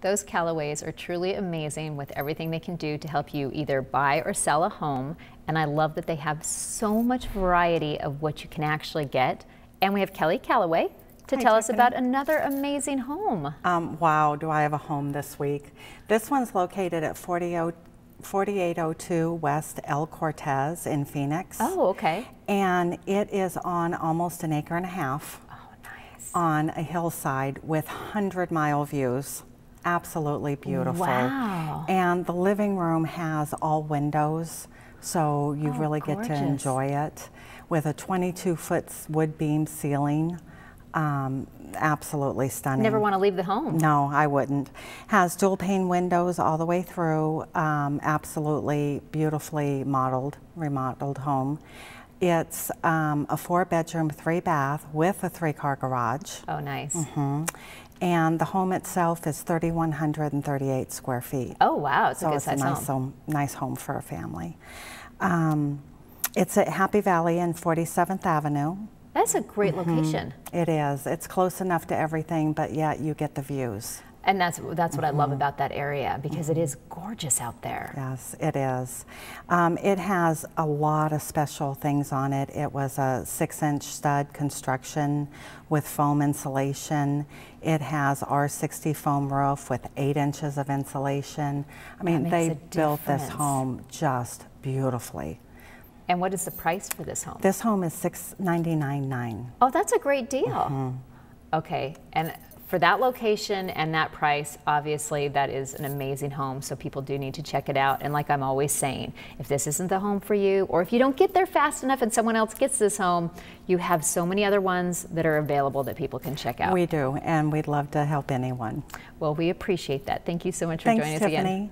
Those Callaways are truly amazing with everything they can do to help you either buy or sell a home. And I love that they have so much variety of what you can actually get. And we have Kelly Callaway to tell us about another amazing home. Wow, do I have a home this week. This one's located at 4802 West El Cortez in Phoenix. Oh, okay. And it is on almost an acre and a half. Oh, nice. On a hillside with 100-mile views. Absolutely beautiful. Wow. And the living room has all windows, so you really get to enjoy it. With a 22-foot wood beam ceiling. Absolutely stunning. Never want to leave the home. No, I wouldn't. Has dual pane windows all the way through. Absolutely beautifully remodeled home. It's a 4-bedroom, 3-bath with a 3-car garage. Oh, nice. And the home itself is 3,138 square feet. Oh, wow. It's so a good it's size home. Nice home for a family. It's at Happy Valley and 47th Avenue. That's a great location. It is. It's close enough to everything, but yet you get the views. And that's what I love about that area, because it is gorgeous out there. Yes, it is. It has a lot of special things on it. It was a 6-inch stud construction with foam insulation. It has R60 foam roof with 8 inches of insulation. I mean, they built this home just beautifully. And what is the price for this home? This home is $699,900. Oh, that's a great deal. Okay, and for that location and that price, obviously that is an amazing home, so people do need to check it out. And like I'm always saying, if this isn't the home for you, or if you don't get there fast enough and someone else gets this home, you have so many other ones that are available that people can check out. We do, and we'd love to help anyone. Well, we appreciate that. Thank you so much for joining us again. Thanks, Tiffany.